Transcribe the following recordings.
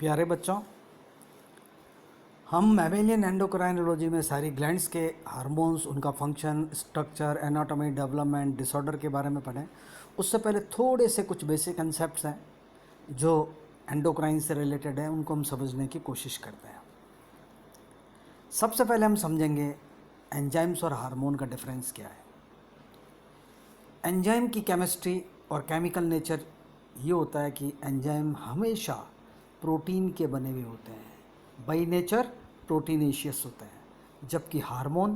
प्यारे बच्चों, हम मैमेलियन एंडोक्राइनोलॉजी में सारी ग्लैंड्स के हार्मोन्स, उनका function, structure, anatomy, development, disorder के बारे में पढ़ें। उससे पहले थोड़े से कुछ बेसिक कंसेप्ट्स हैं जो एंडोक्राइन से रिलेटेड हैं, उनको हम समझने की कोशिश करते हैं। सबसे पहले हम समझेंगे एंजाइम्स और हार्मोन का डिफरेंस क्या है। एंजाइम की केमिस्ट्री और केमिकल नेचर ये होता है कि एंजाइम हमेशा प्रोटीन के बने हुए होते हैं, बाई नेचर प्रोटीनेशियस होते हैं, जबकि हार्मोन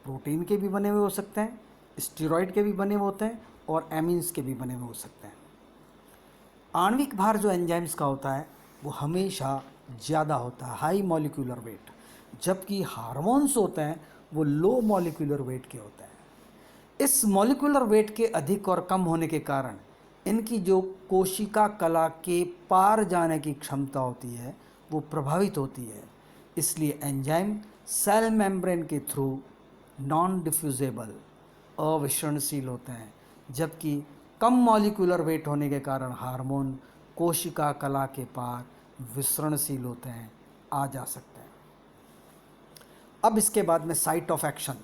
प्रोटीन के भी बने हुए हो सकते हैं, स्टेरॉइड के भी बने हुए होते हैं और एमीन्स के भी बने हुए हो सकते हैं। आणविक भार जो एंजाइम्स का होता है वो हमेशा ज़्यादा होता है, हाई मॉलिक्यूलर वेट, जबकि हार्मोन्स होते हैं वो लो मॉलिक्यूलर वेट के होते हैं। इस मॉलिक्यूलर वेट के अधिक और कम होने के कारण इनकी जो कोशिका कला के पार जाने की क्षमता होती है वो प्रभावित होती है। इसलिए एंजाइम सेल मेम्ब्रेन के थ्रू नॉन डिफ्यूजेबल, अविषरणशील होते हैं, जबकि कम मॉलिक्यूलर वेट होने के कारण हार्मोन कोशिका कला के पार विसरणशील होते हैं, आ जा सकते हैं। अब इसके बाद में साइट ऑफ एक्शन।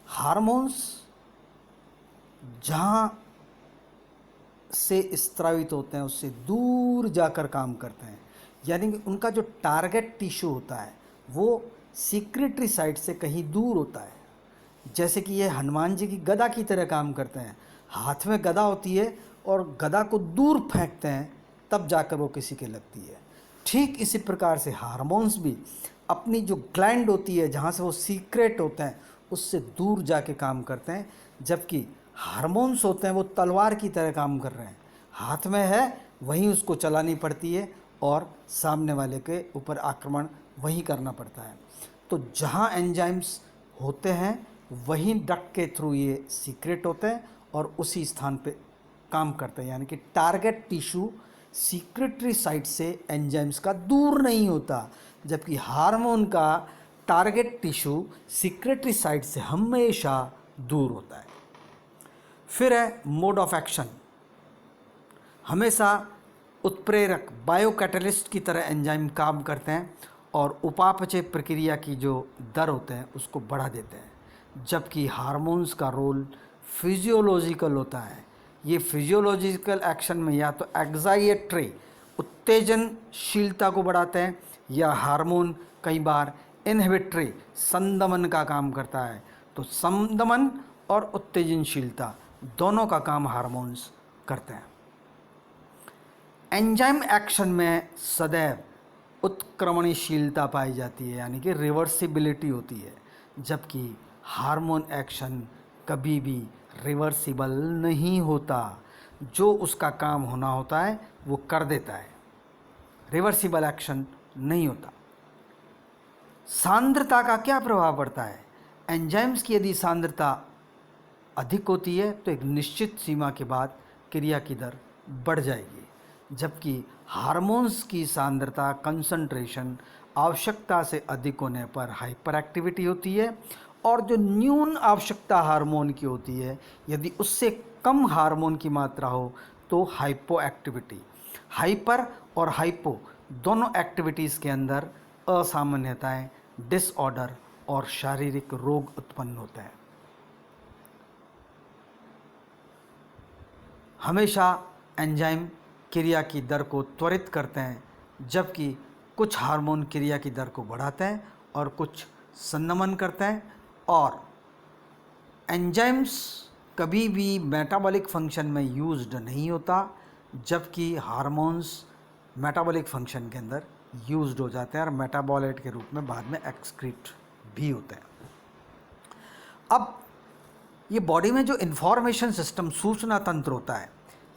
हार्मोन्स जहाँ से स्त्रावित होते हैं उससे दूर जाकर काम करते हैं, यानी कि उनका जो टारगेट टिश्यू होता है वो सीक्रेटरी साइट से कहीं दूर होता है। जैसे कि ये हनुमान जी की गदा की तरह काम करते हैं, हाथ में गदा होती है और गदा को दूर फेंकते हैं तब जाकर वो किसी के लगती है। ठीक इसी प्रकार से हार्मोन्स भी अपनी जो ग्लैंड होती है जहाँ से वो सीक्रेट होते हैं उससे दूर जाके काम करते हैं, जबकि हार्मोन्स होते हैं वो तलवार की तरह काम कर रहे हैं, हाथ में है वहीं उसको चलानी पड़ती है और सामने वाले के ऊपर आक्रमण वहीं करना पड़ता है। तो जहाँ एंजाइम्स होते हैं वहीं डक्ट के थ्रू ये सीक्रेट होते हैं और उसी स्थान पे काम करते हैं, यानी कि टारगेट टिश्यू सीक्रेटरी साइट से एंजाइम्स का दूर नहीं होता, जबकि हार्मोन का टारगेट टिश्यू सीक्रेटरी साइट से हमेशा दूर होता है। फिर है मोड ऑफ एक्शन। हमेशा उत्प्रेरक, बायो कैटलिस्ट की तरह एंजाइम काम करते हैं और उपापचय प्रक्रिया की जो दर होते हैं उसको बढ़ा देते हैं, जबकि हार्मोन्स का रोल फिजियोलॉजिकल होता है। ये फिजियोलॉजिकल एक्शन में या तो एक्साइटेटरी, उत्तेजनशीलता को बढ़ाते हैं, या हार्मोन कई बार इनहिबिटरी, संदमन का काम करता है। तो संदमन और उत्तेजनशीलता दोनों का काम हार्मोन्स करते हैं। एंजाइम एक्शन में सदैव उत्क्रमणीशीलता पाई जाती है, यानी कि रिवर्सिबिलिटी होती है, जबकि हार्मोन एक्शन कभी भी रिवर्सिबल नहीं होता। जो उसका काम होना होता है वो कर देता है, रिवर्सिबल एक्शन नहीं होता। सांद्रता का क्या प्रभाव पड़ता है? एंजाइम्स की यदि सांद्रता अधिक होती है तो एक निश्चित सीमा के बाद क्रिया की दर बढ़ जाएगी, जबकि हार्मोन्स की सांद्रता, कंसंट्रेशन आवश्यकता से अधिक होने पर हाइपर एक्टिविटी होती है, और जो न्यून आवश्यकता हार्मोन की होती है यदि उससे कम हार्मोन की मात्रा हो तो हाइपो एक्टिविटी। हाइपर और हाइपो दोनों एक्टिविटीज़ के अंदर असामान्यताएं, डिसऑर्डर और शारीरिक रोग उत्पन्न होते हैं। हमेशा एंजाइम क्रिया की दर को त्वरित करते हैं, जबकि कुछ हार्मोन क्रिया की दर को बढ़ाते हैं और कुछ संदमन करते हैं। और एंजाइम्स कभी भी मेटाबॉलिक फंक्शन में यूज्ड नहीं होता, जबकि हार्मोन्स मेटाबॉलिक फंक्शन के अंदर यूज्ड हो जाते हैं और मेटाबॉलाइट के रूप में बाद में एक्सक्रीट भी होते हैं। अब ये बॉडी में जो इन्फॉर्मेशन सिस्टम, सूचना तंत्र होता है,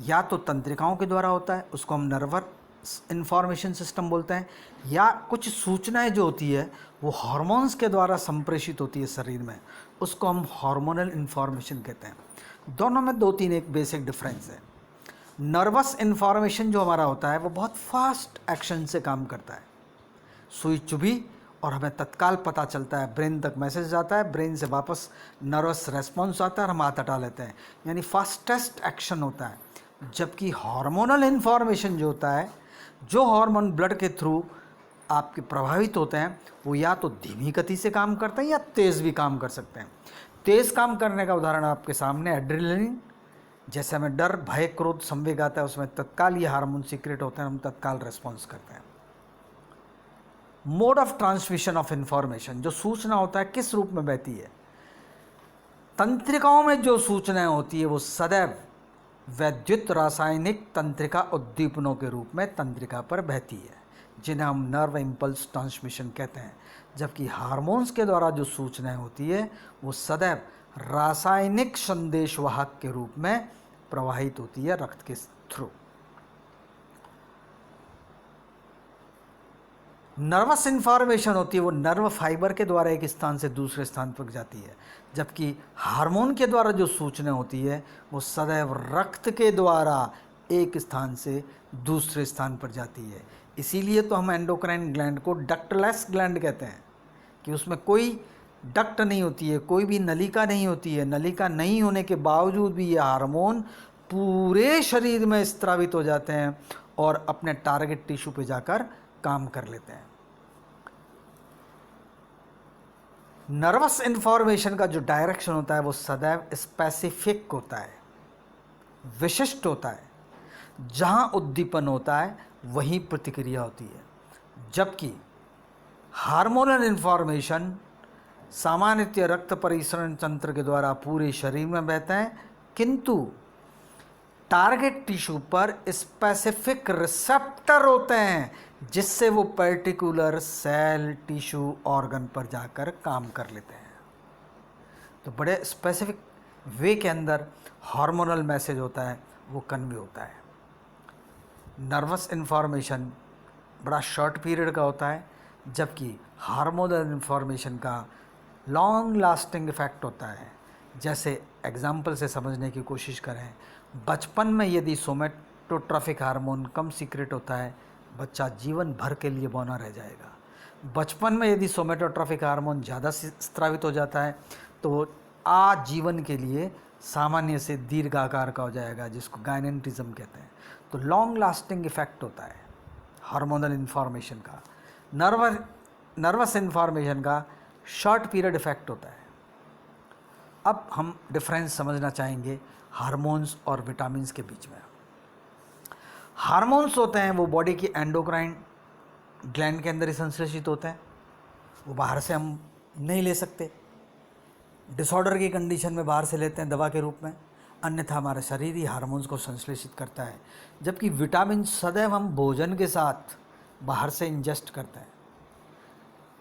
या तो तंत्रिकाओं के द्वारा होता है, उसको हम नर्वस इन्फॉर्मेशन सिस्टम बोलते हैं, या कुछ सूचनाएं जो होती है वो हार्मोन्स के द्वारा संप्रेषित होती है शरीर में, उसको हम हार्मोनल इन्फॉर्मेशन कहते हैं। दोनों में दो तीन एक बेसिक डिफरेंस है। नर्वस इन्फॉर्मेशन जो हमारा होता है वो बहुत फास्ट एक्शन से काम करता है, सुई चुभी और हमें तत्काल पता चलता है, ब्रेन तक मैसेज जाता है, ब्रेन से वापस नर्वस रेस्पॉन्स आता है और हम हाथ हटा लेते हैं, यानी फास्टेस्ट एक्शन होता है। जबकि हार्मोनल इन्फॉर्मेशन जो होता है जो हार्मोन ब्लड के थ्रू आपके प्रभावित होते हैं वो या तो धीमी गति से काम करते हैं या तेज़ भी काम कर सकते हैं। तेज़ काम करने का उदाहरण आपके सामने एड्रेनलिन, जैसे हमें डर, भय, क्रोध, संवेग आता है उसमें तत्काल ये हार्मोन सीक्रेट होते हैं, हम तत्काल रिस्पॉन्स करते हैं। Mode of transmission of information, जो सूचना होता है किस रूप में बहती है। तंत्रिकाओं में जो सूचनाएं होती है वो सदैव वैद्युत रासायनिक तंत्रिका उद्दीपनों के रूप में तंत्रिका पर बहती है, जिन्हें हम नर्व इम्पल्स ट्रांसमिशन कहते हैं। जबकि हार्मोन्स के द्वारा जो सूचनाएं होती है वो सदैव रासायनिक संदेशवाहक के रूप में प्रवाहित होती है रक्त के थ्रू। नर्वस इन्फॉर्मेशन होती है वो नर्व फाइबर के द्वारा एक स्थान से दूसरे स्थान पर जाती है, जबकि हार्मोन के द्वारा जो सूचना होती है वो सदैव रक्त के द्वारा एक स्थान से दूसरे स्थान पर जाती है। इसीलिए तो हम एंडोक्राइन ग्लैंड को डक्टलेस ग्लैंड कहते हैं, कि उसमें कोई डक्ट नहीं होती है, कोई भी नलिका नहीं होती है। नलिका नहीं होने के बावजूद भी ये हार्मोन पूरे शरीर में स्त्रावित हो जाते हैं और अपने टारगेट टिश्यू पे जाकर काम कर लेते हैं। नर्वस इन्फॉर्मेशन का जो डायरेक्शन होता है वो सदैव स्पेसिफिक होता है, विशिष्ट होता है। जहां उद्दीपन होता है वहीं प्रतिक्रिया होती है, जबकि हार्मोनल इन्फॉर्मेशन सामान्यतः रक्त परिसरण तंत्र के द्वारा पूरे शरीर में बहता है, किंतु टारगेट टिश्यू पर स्पेसिफिक रिसेप्टर होते हैं जिससे वो पर्टिकुलर सेल, टिश्यू, ऑर्गन पर जाकर काम कर लेते हैं। तो बड़े स्पेसिफिक वे के अंदर हार्मोनल मैसेज होता है, वो कन्वे होता है। नर्वस इन्फॉर्मेशन बड़ा शॉर्ट पीरियड का होता है, जबकि हार्मोनल इन्फॉर्मेशन का लॉन्ग लास्टिंग इफेक्ट होता है। जैसे एग्जाम्पल से समझने की कोशिश करें, बचपन में यदि सोमेटोट्रोफिक हार्मोन कम सीक्रेट होता है, बच्चा जीवन भर के लिए बौना रह जाएगा। बचपन में यदि सोमेटोट्रोफिक हार्मोन ज़्यादा स्रावित हो जाता है तो वो आजीवन के लिए सामान्य से दीर्घाकार का हो जाएगा, जिसको गायनेंटिज्म कहते हैं। तो लॉन्ग लास्टिंग इफेक्ट होता है हार्मोनल इन्फॉर्मेशन का। नर्वस इन्फॉर्मेशन का शॉर्ट पीरियड इफेक्ट होता है। अब हम डिफरेंस समझना चाहेंगे हार्मोन्स और विटामिन्स के बीच में। हार्मोन्स होते हैं वो बॉडी की एंडोक्राइन ग्लैंड के अंदर ही संश्लेषित होते हैं, वो बाहर से हम नहीं ले सकते। डिसऑर्डर की कंडीशन में बाहर से लेते हैं दवा के रूप में, अन्यथा हमारा शरीर ही हार्मोन्स को संश्लेषित करता है। जबकि विटामिन सदैव हम भोजन के साथ बाहर से इंजेस्ट करते हैं।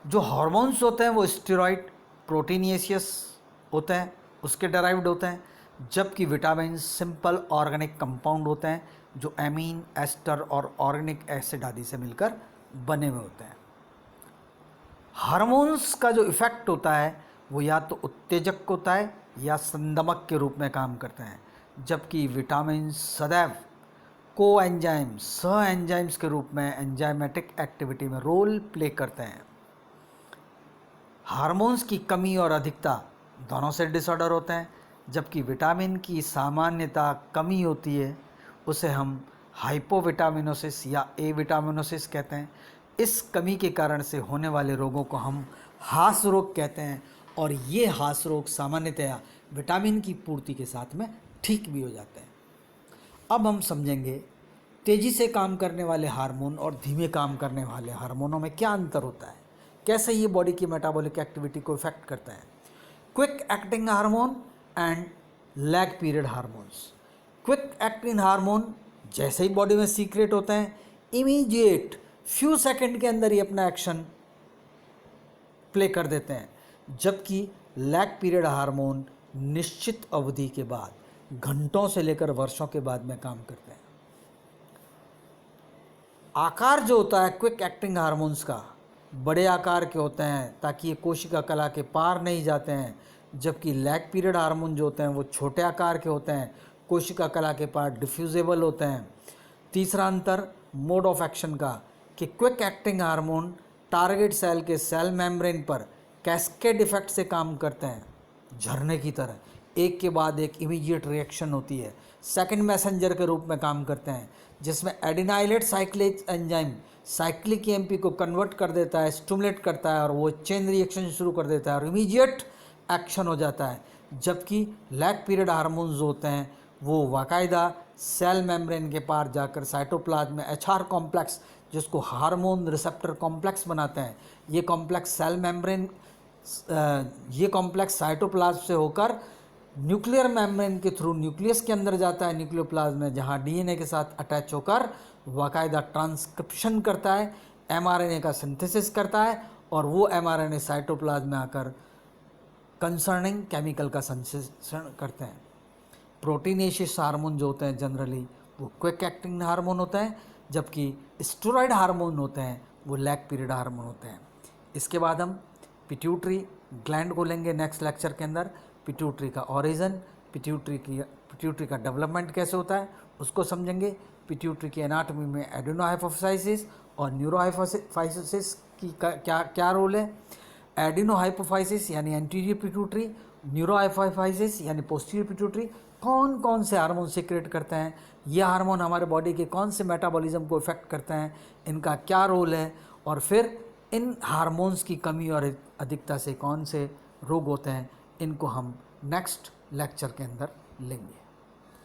जो हार्मोन्स होते हैं वो स्टेरॉइड, प्रोटीनियसियस होते हैं, उसके डेराइव्ड होते हैं, जबकि विटामिन सिंपल ऑर्गेनिक कंपाउंड होते हैं जो एमीन, एस्टर और ऑर्गेनिक एसिड आदि से मिलकर बने हुए होते हैं। हार्मोन्स का जो इफ़ेक्ट होता है वो या तो उत्तेजक होता है या संदमक के रूप में काम करते हैं, जबकि विटामिन सदैव को एंजाइम्स, सह एंजाइम्स के रूप में एंजाइमेटिक एक्टिविटी में रोल प्ले करते हैं। हार्मोन्स की कमी और अधिकता दोनों से डिसऑर्डर होते हैं, जबकि विटामिन की सामान्यता कमी होती है, उसे हम हाइपोविटामिनोसिस या ए विटामिनोसिस कहते हैं। इस कमी के कारण से होने वाले रोगों को हम हास रोग कहते हैं, और ये हास रोग सामान्यतया विटामिन की पूर्ति के साथ में ठीक भी हो जाते हैं। अब हम समझेंगे तेज़ी से काम करने वाले हार्मोन और धीमे काम करने वाले हार्मोनों में क्या अंतर होता है, कैसे ये बॉडी की मेटाबॉलिक एक्टिविटी को इफेक्ट करता है। Quick acting hormone and lag period hormones. Quick acting hormone जैसे ही बॉडी में सीक्रेट होते हैं, इमीडिएट फ्यू सेकंड के अंदर ही अपना एक्शन प्ले कर देते हैं, जबकि लैग पीरियड हार्मोन निश्चित अवधि के बाद, घंटों से लेकर वर्षों के बाद में काम करते हैं। आकार जो होता है क्विक एक्टिंग हार्मोन्स का, बड़े आकार के होते हैं ताकि ये कोशिका कला के पार नहीं जाते हैं, जबकि लैग पीरियड हार्मोन जो होते हैं वो छोटे आकार के होते हैं, कोशिका कला के पार डिफ्यूजेबल होते हैं। तीसरा अंतर मोड ऑफ एक्शन का, कि quick acting hormone target cell के सेल मेम्ब्रेन पर कैस्केड इफेक्ट से काम करते हैं, झरने की तरह, एक के बाद एक इमीडिएट रिएक्शन होती है, सेकंड मैसेंजर के रूप में काम करते हैं, जिसमें adenylate cyclic enzyme cyclic EMP को कन्वर्ट कर देता है, स्टिमुलेट करता है और वो चेन रिएक्शन शुरू कर देता है और इमीडिएट एक्शन हो जाता है। जबकि लैग पीरियड हार्मोन्स होते हैं वो बाकायदा सेल मेम्ब्रेन के पार जाकर साइटोप्लाज्म में एचआर कॉम्प्लेक्स, जिसको हार्मोन रिसेप्टर कॉम्प्लेक्स बनाते हैं, ये कॉम्प्लेक्स सेल मेम्ब्रेन, ये कॉम्प्लेक्स साइटोप्लाज्म से होकर न्यूक्लियर मेम्ब्रेन के थ्रू न्यूक्लियस के अंदर जाता है, न्यूक्लियोप्लाज्म में, जहाँ डीएनए के साथ अटैच होकर बाकायदा ट्रांसक्रिप्शन करता है, एमआरएनए का सिंथेसिस करता है और वो एमआरएनए साइटोप्लाज्म में आकर कंसर्निंग केमिकल का संश्लेषण करते हैं। प्रोटीनेशियस हार्मोन जो होते हैं जनरली वो क्विक एक्टिंग हार्मोन होते हैं, जबकि स्टेरॉयड हार्मोन होते हैं वो लैग पीरियड हार्मोन होते हैं। इसके बाद हम पिट्यूटरी ग्लैंड को लेंगे नेक्स्ट लेक्चर के अंदर। पिट्यूटरी का ओरिजिन, पिट्यूटरी का डेवलपमेंट कैसे होता है उसको समझेंगे। पिट्यूटरी की एनाटॉमी में एडिनोहाइपोफाइसिस और न्यूरोहाइपोफाइसिस की क्या क्या रोल है। एडिनोहाइपोफाइसिस यानी एंटीरियर पिट्यूटरी, न्यूरोहाइपोफाइसिस यानी पोस्टीरियर पिट्यूटरी कौन कौन से हार्मोन सीक्रेट करते हैं, ये हार्मोन हमारे बॉडी के कौन से मेटाबॉलिज्म को इफेक्ट करते हैं, इनका क्या रोल है, और फिर इन हार्मोन्स की कमी और अधिकता से कौन से रोग होते हैं, इनको हम नेक्स्ट लेक्चर के अंदर लेंगे।